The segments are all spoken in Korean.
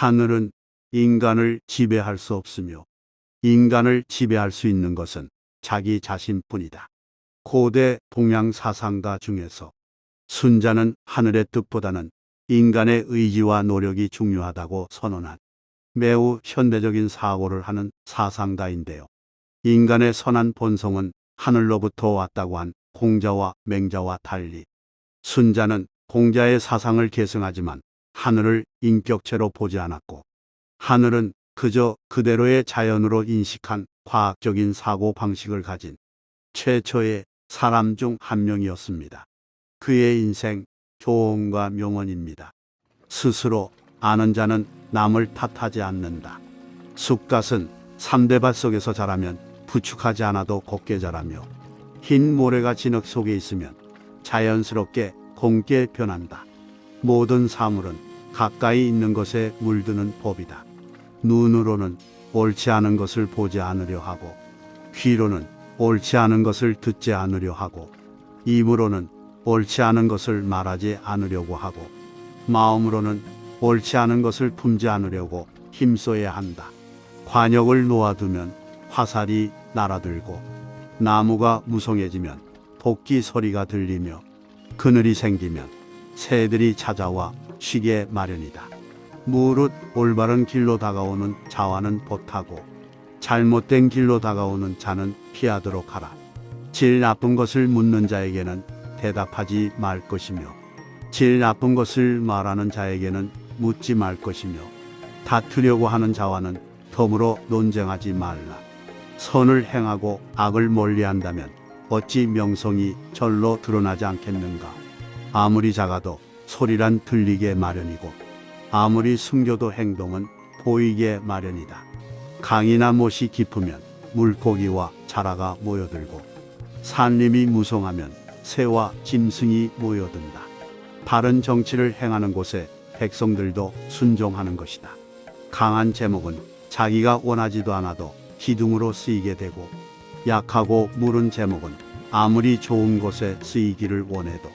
하늘은 인간을 지배할 수 없으며 인간을 지배할 수 있는 것은 자기 자신뿐이다. 고대 동양 사상가 중에서 순자는 하늘의 뜻보다는 인간의 의지와 노력이 중요하다고 선언한 매우 현대적인 사고를 하는 사상가인데요. 인간의 선한 본성은 하늘로부터 왔다고 한 공자와 맹자와 달리 순자는 공자의 사상을 계승하지만 하늘을 인격체로 보지 않았고, 하늘은 그저 그대로의 자연으로 인식한 과학적인 사고 방식을 가진 최초의 사람 중 한 명이었습니다. 그의 인생 교훈과 명언입니다. 스스로 아는 자는 남을 탓하지 않는다. 쑥갓은 삼대밭 속에서 자라면 부축하지 않아도 곱게 자라며 흰 모래가 진흙 속에 있으면 자연스럽게 검게 변한다. 모든 사물은 가까이 있는 것에 물드는 법이다. 눈으로는 옳지 않은 것을 보지 않으려 하고, 귀로는 옳지 않은 것을 듣지 않으려 하고, 입으로는 옳지 않은 것을 말하지 않으려고 하고, 마음으로는 옳지 않은 것을 품지 않으려고 힘써야 한다. 관역을 놓아두면 화살이 날아들고, 나무가 무성해지면 토끼 소리가 들리며, 그늘이 생기면 새들이 찾아와 쉬게 마련이다. 무릇 올바른 길로 다가오는 자와는 보타고, 잘못된 길로 다가오는 자는 피하도록 하라. 질 나쁜 것을 묻는 자에게는 대답하지 말 것이며, 질 나쁜 것을 말하는 자에게는 묻지 말 것이며, 다투려고 하는 자와는 더불어 논쟁하지 말라. 선을 행하고 악을 멀리한다면 어찌 명성이 절로 드러나지 않겠는가. 아무리 작아도 소리란 들리게 마련이고, 아무리 숨겨도 행동은 보이게 마련이다. 강이나 못이 깊으면 물고기와 자라가 모여들고, 산림이 무성하면 새와 짐승이 모여든다. 바른 정치를 행하는 곳에 백성들도 순종하는 것이다. 강한 제목은 자기가 원하지도 않아도 기둥으로 쓰이게 되고, 약하고 무른 제목은 아무리 좋은 곳에 쓰이기를 원해도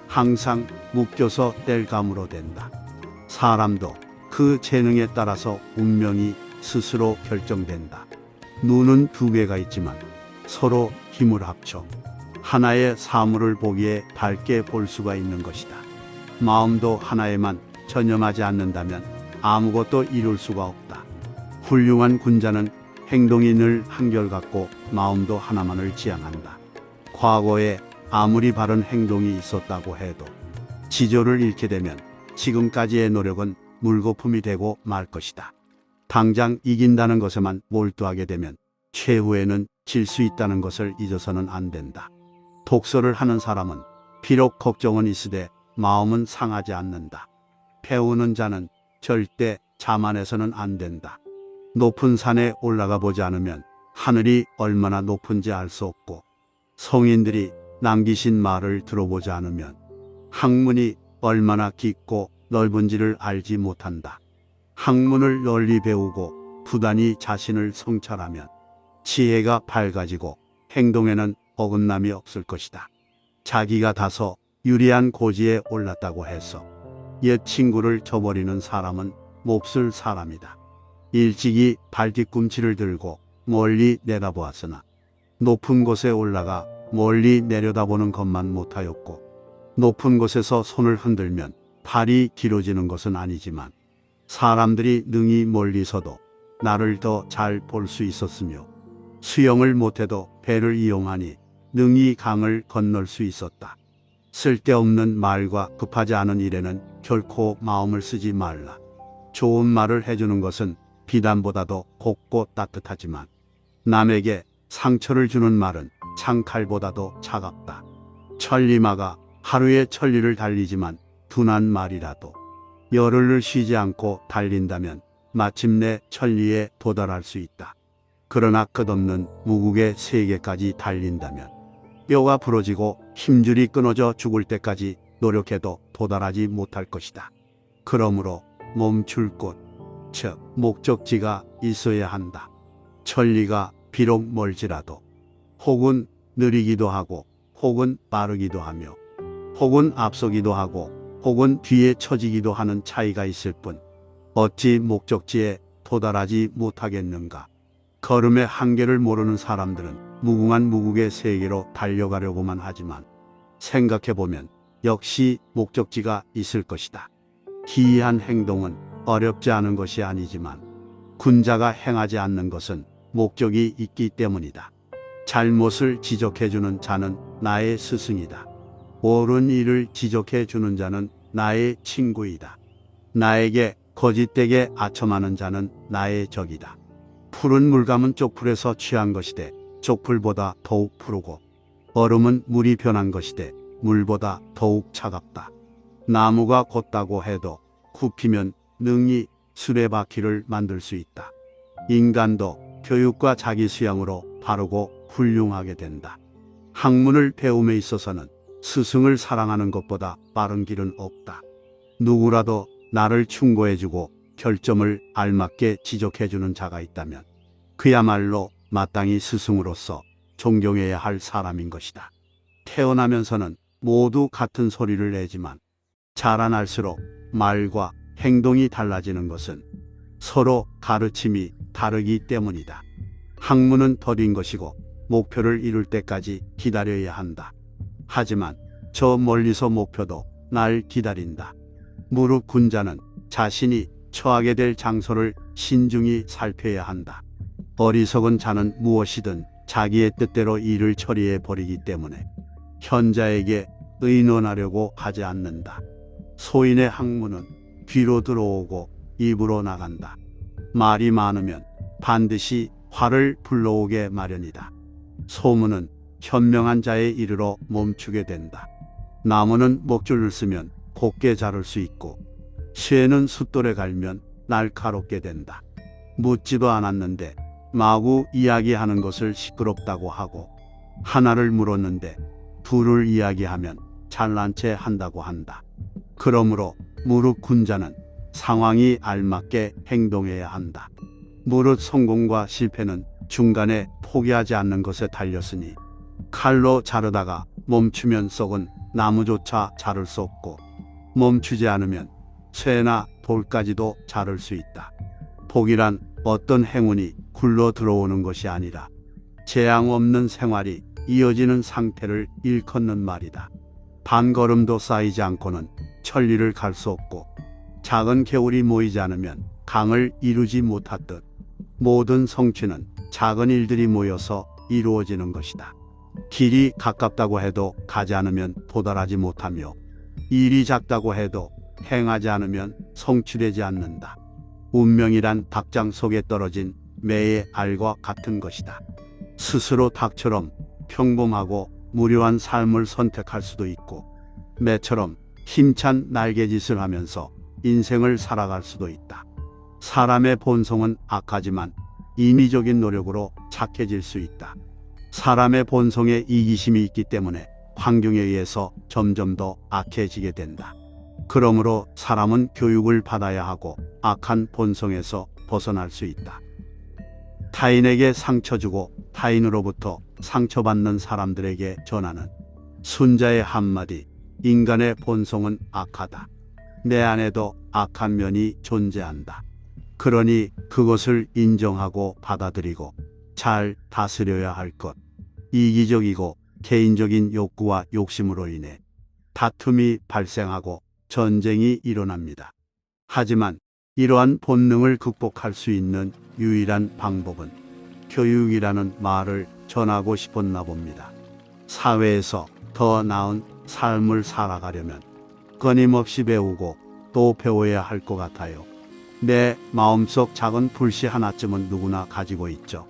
항상 묶여서 뗄감으로 된다. 사람도 그 재능에 따라서 운명이 스스로 결정된다. 눈은 두 개가 있지만 서로 힘을 합쳐 하나의 사물을 보기에 밝게 볼 수가 있는 것이다. 마음도 하나에만 전념하지 않는다면 아무것도 이룰 수가 없다. 훌륭한 군자는 행동이 늘 한결같고 마음도 하나만을 지향한다. 과거에 아무리 바른 행동이 있었다고 해도 지조를 잃게 되면 지금까지의 노력은 물거품이 되고 말 것이다. 당장 이긴다는 것에만 몰두하게 되면 최후에는 질 수 있다는 것을 잊어서는 안 된다. 독서를 하는 사람은 비록 걱정은 있으되 마음은 상하지 않는다. 배우는 자는 절대 자만해서는 안 된다. 높은 산에 올라가 보지 않으면 하늘이 얼마나 높은지 알 수 없고, 성인들이 남기신 말을 들어보지 않으면 학문이 얼마나 깊고 넓은지를 알지 못한다. 학문을 널리 배우고 부단히 자신을 성찰하면 지혜가 밝아지고 행동에는 어긋남이 없을 것이다. 자기가 다소 유리한 고지에 올랐다고 해서 옛 친구를 저버리는 사람은 몹쓸 사람이다. 일찍이 발뒤꿈치를 들고 멀리 내다보았으나 높은 곳에 올라가 멀리 내려다보는 것만 못하였고, 높은 곳에서 손을 흔들면 팔이 길어지는 것은 아니지만 사람들이 능히 멀리서도 나를 더 잘 볼 수 있었으며, 수영을 못해도 배를 이용하니 능히 강을 건널 수 있었다. 쓸데없는 말과 급하지 않은 일에는 결코 마음을 쓰지 말라. 좋은 말을 해주는 것은 비단보다도 곱고 따뜻하지만 남에게 상처를 주는 말은 창칼보다도 차갑다. 천리마가 하루에 천리를 달리지만 둔한 말이라도 열흘을 쉬지 않고 달린다면 마침내 천리에 도달할 수 있다. 그러나 끝없는 무국의 세계까지 달린다면 뼈가 부러지고 힘줄이 끊어져 죽을 때까지 노력해도 도달하지 못할 것이다. 그러므로 멈출 곳, 즉 목적지가 있어야 한다. 천리가 비록 멀지라도 혹은 느리기도 하고 혹은 빠르기도 하며 혹은 앞서기도 하고 혹은 뒤에 처지기도 하는 차이가 있을 뿐, 어찌 목적지에 도달하지 못하겠는가. 걸음의 한계를 모르는 사람들은 무궁한 무국의 세계로 달려가려고만 하지만 생각해보면 역시 목적지가 있을 것이다. 기이한 행동은 어렵지 않은 것이 아니지만 군자가 행하지 않는 것은 목적이 있기 때문이다. 잘못을 지적해주는 자는 나의 스승이다. 옳은 일을 지적해주는 자는 나의 친구이다. 나에게 거짓되게 아첨하는 자는 나의 적이다. 푸른 물감은 쪽풀에서 취한 것이되 쪽풀보다 더욱 푸르고 얼음은 물이 변한 것이되 물보다 더욱 차갑다. 나무가 곧다고 해도 굽히면 능히 수레바퀴를 만들 수 있다. 인간도 교육과 자기 수양으로 바르고 훌륭하게 된다. 학문을 배움에 있어서는 스승을 사랑하는 것보다 빠른 길은 없다. 누구라도 나를 충고해주고 결점을 알맞게 지적해주는 자가 있다면 그야말로 마땅히 스승으로서 존경해야 할 사람인 것이다. 태어나면서는 모두 같은 소리를 내지만 자라날수록 말과 행동이 달라지는 것은 서로 가르침이 다르기 때문이다. 학문은 더딘 것이고 목표를 이룰 때까지 기다려야 한다. 하지만 저 멀리서 목표도 날 기다린다. 무릎 군 자는 자신이 처하게 될 장소를 신중히 살펴야 한다. 어리석은 자는 무엇이든 자기의 뜻대로 일을 처리해 버리기 때문에 현자에게 의논하려고 하지 않는다. 소인의 학문은 귀로 들어오고 입으로 나간다. 말이 많으면 반드시 화를 불러오게 마련이다. 소문은 현명한 자의 이르러 멈추게 된다. 나무는 목줄을 쓰면 곱게 자를 수 있고 쇠는 숫돌에 갈면 날카롭게 된다. 묻지도 않았는데 마구 이야기하는 것을 시끄럽다고 하고 하나를 물었는데 둘을 이야기하면 잘난 체 한다고 한다. 그러므로 무릇 군자는 상황이 알맞게 행동해야 한다. 무릇 성공과 실패는 중간에 포기하지 않는 것에 달렸으니 칼로 자르다가 멈추면 썩은 나무조차 자를 수 없고 멈추지 않으면 쇠나 돌까지도 자를 수 있다. 복이란 어떤 행운이 굴러 들어오는 것이 아니라 재앙 없는 생활이 이어지는 상태를 일컫는 말이다. 반걸음도 쌓이지 않고는 천리를 갈 수 없고 작은 개울이 모이지 않으면 강을 이루지 못하듯 모든 성취는 작은 일들이 모여서 이루어지는 것이다. 길이 가깝다고 해도 가지 않으면 도달하지 못하며 일이 작다고 해도 행하지 않으면 성취되지 않는다. 운명이란 닭장 속에 떨어진 매의 알과 같은 것이다. 스스로 닭처럼 평범하고 무료한 삶을 선택할 수도 있고 매처럼 힘찬 날개짓을 하면서 인생을 살아갈 수도 있다. 사람의 본성은 악하지만 인위적인 노력으로 착해질 수 있다. 사람의 본성에 이기심이 있기 때문에 환경에 의해서 점점 더 악해지게 된다. 그러므로 사람은 교육을 받아야 하고 악한 본성에서 벗어날 수 있다. 타인에게 상처 주고 타인으로부터 상처받는 사람들에게 전하는 순자의 한마디, 인간의 본성은 악하다. 내 안에도 악한 면이 존재한다. 그러니 그것을 인정하고 받아들이고 잘 다스려야 할 것. 이기적이고 개인적인 욕구와 욕심으로 인해 다툼이 발생하고 전쟁이 일어납니다. 하지만 이러한 본능을 극복할 수 있는 유일한 방법은 교육이라는 말을 전하고 싶었나 봅니다. 사회에서 더 나은 삶을 살아가려면 끊임없이 배우고 또 배워야 할 것 같아요. 내 마음속 작은 불씨 하나쯤은 누구나 가지고 있죠.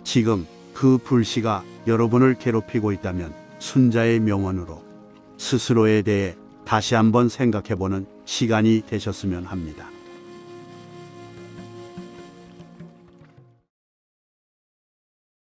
지금 그 불씨가 여러분을 괴롭히고 있다면 순자의 명언으로 스스로에 대해 다시 한번 생각해보는 시간이 되셨으면 합니다.